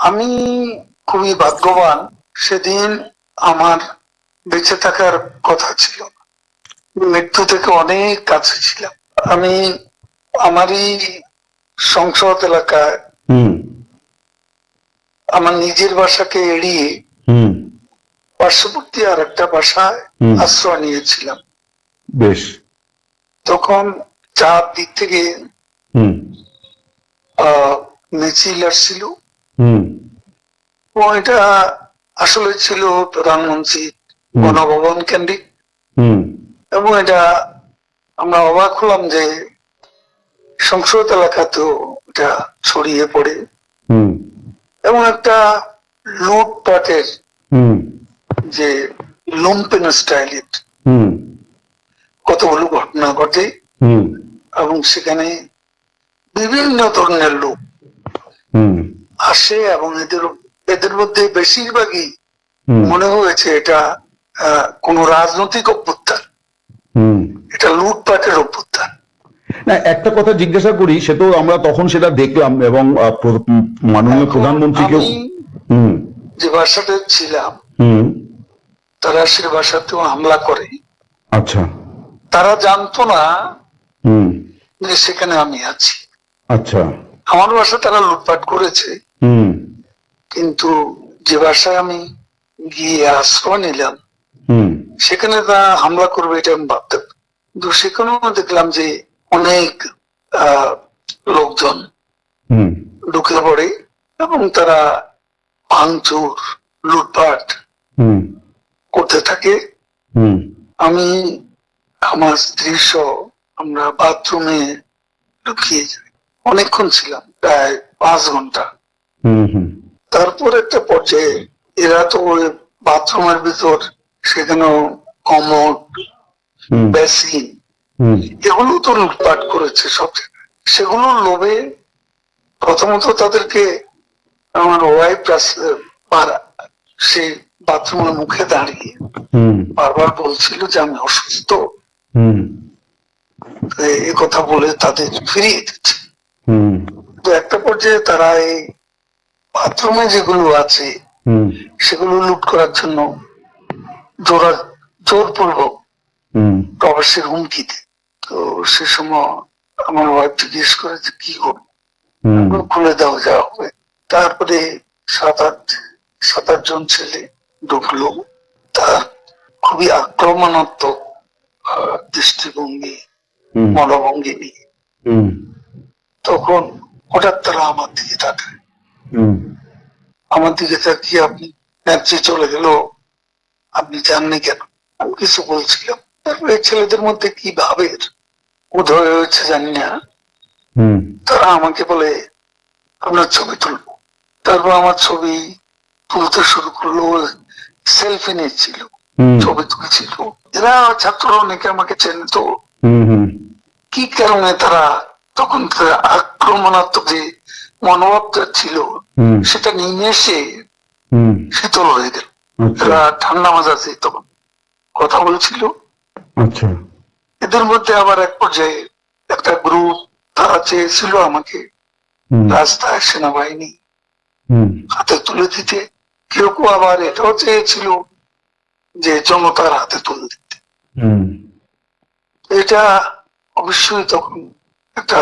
আমি খুবই ভাগ্যবান, সেদিন আমার বেঁচে থাকার কথা ছিল, মৃত্যু থেকে অনেক কাছে ছিলাম। আমি আমারই সংসদ এলাকায় আমার নিজের বাসাকে এড়িয়ে পার্শ্ববর্তী আর একটা বাসায় আশ্রয় নিয়েছিলাম। বেশ। তখন চারদিক থেকে মিছিল আসছিল, এটা আসলে ছিল প্রধানমন্ত্রী গণভবন কেন্দ্রিক, এবং এটা আমরা অবাক হলাম যে সংসদ এলাকাতেও এটা ছড়িয়ে পড়ে, এবং একটা লুটপাটের যে লুম্পেন স্টাইলের কতগুলো ঘটনা ঘটে, এবং সেখানে বিভিন্ন ধরনের লোক আসে, এবং এদের মধ্যে বেশিরভাগই মনে হয়েছে এটা কোন রাজনৈতিক অভ্যুত্থান, এটা লুটপাটের অভ্যুত্থান। না, একটা কথা জিজ্ঞাসা করি, সে তো আমরা তখন সেটা দেখলাম এবং মাননীয় প্রধানমন্ত্রীকেও যে বাসাতে ছিলাম তারা সে বাসাতেও হামলা করে। আচ্ছা। তারা জানতো না যে সেখানে আমি আছি। আচ্ছা। আমার বাসা তারা লুটপাট করেছে, কিন্তু যে বাসায় আমি গিয়ে আশ্রয় নিলাম সেখানে তা হামলা করবে এটা আমি ভাবতাম। কিন্তু সেখানেও দেখলাম যে অনেক লোকজন ঢুকে পড়ে এবং তারা ভাঙচুর লুটপাট করতে থাকে। আমি আমার স্ত্রী সহ আমরা বাথরুমে ঢুকিয়ে যাই, অনেকক্ষণ ছিলাম, প্রায় 5 ঘন্টা। তারপর একটা পর্যায়ে এরা তো ওই বাথরুমের ভিতর সেখানেও কমোড, বেসিন, এগুলো তো লুটপাট করেছে সব জায়গায়। সেগুলোর লোভে প্রথমত তাদেরকে আমার ওয়াইফ সেই বাথরুমের মুখে দাঁড়িয়ে বারবার বলছিল যে আমি অসুস্থ, এই কথা বলে তাদের ফিরিয়ে দিচ্ছে। তো একটা পর্যায়ে তারা এই বাথরুমে যেগুলো আছে সেগুলো লুট করার জন্য জোরপূর্বক প্রবেশের হুমকি দেয়। তো সে সময় আমার ওয়াইফ জিজ্ঞেস করে যে কি করবো, খুলে দেওয়া যাওয়া হবে। তারপরে 7-8 জন ছেলে ঢুকলো, তার খুবই আক্রমণাত্মক দৃষ্টিভঙ্গি মনোভঙ্গি নিয়ে। তখন হঠাৎ তারা আমার দিকে তাকায়, আমার দিকে তাকিয়ে আপনি নেত্রী চলে গেল, আপনি জাননি কেন? আমি কিছু বলছিলাম। তারপরে ছেলেদের মধ্যে কি ভাবের উদয় হয়েছে জানি না, তারা আমাকে বলে আপনার ছবি তুলবো। তারপর আমার ছবি তুলতে শুরু করলো, সেলফি নিচ্ছিল, ছবি তুলছিল। এরা ছাত্র অনেকে আমাকে চেনে, তো কি কারণে তারা তখন আক্রমণাত্মক যে মনোভাবটা ছিল সেটা নিয়ে এসে শীতল হয়ে গেল। এরা ঠান্ডা মাজাজে তখন কথা বলছিল। এদের মধ্যে আবার এক পর্যায়ে একটা গ্রুপ, তারা চেয়েছিল আমাকে রাস্তায় সেনাবাহিনী হাতে তুলে দিতে, কেউ কেউ আবার এটাও চেয়েছিল যে জনতার হাতে তুলে দিতে। এটা অবশ্যই তখন একটা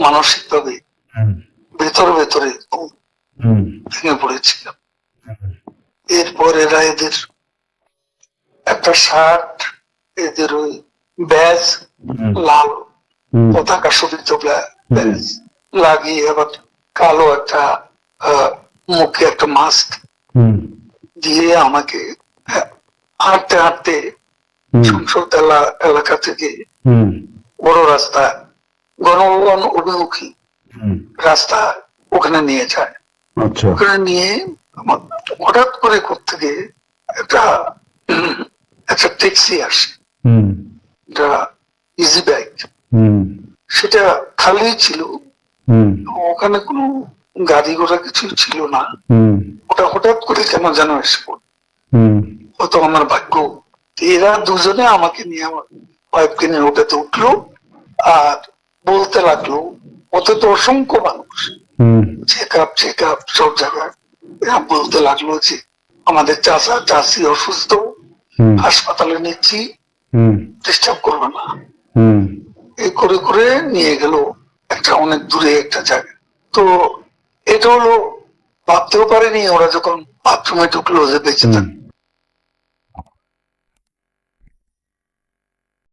মানসিক ভাবে ভেতরে ভেঙে পড়েছিলাম। এরপর এরা এদের একটা শার্ট, এদের ওই ব্যাজ, লাল পতাকা শোভিত ব্যাজ লাগিয়ে, আবার কালো একটা মুখে একটা মাস্ক দিয়ে আমাকে হাঁটতে হাঁটতে সংসদ এলাকা থেকে বড় রাস্তা, গণভবন অভিমুখী রাস্তা, ওখানে নিয়ে যায়। ওখানে নিয়ে হঠাৎ করে কোত্থেকে একটা ট্যাক্সি আসে, এটা ইজি বাইক, সেটা খালি ছিল, ওখানে কোনো গাড়ি ঘোড়া কিছু ছিল না। ওটা হঠাৎ করে কেন যেন এসে পড়ল, হয়তো আমার ভাগ্য। এরা দুজনে আমাকে নিয়ে, আমার ওয়াইফকে নিয়ে ওটাতে উঠলো আর বলতে লাগলো, ওতে তো অসংখ্য মানুষ, চেক আপ সব জায়গায়। এরা বলতে লাগলো যে আমাদের চাচা চাচি অসুস্থ, হাসপাতালে নিচ্ছি, ডিস্টার্ব করবে না। এই করে করে নিয়ে গেল একটা অনেক দূরে একটা জায়গা। তো এটা হলো, ভাবতেও পারেনি ওরা যখন বাথরুমে ঢুকলো যে বেঁচে থাকবে।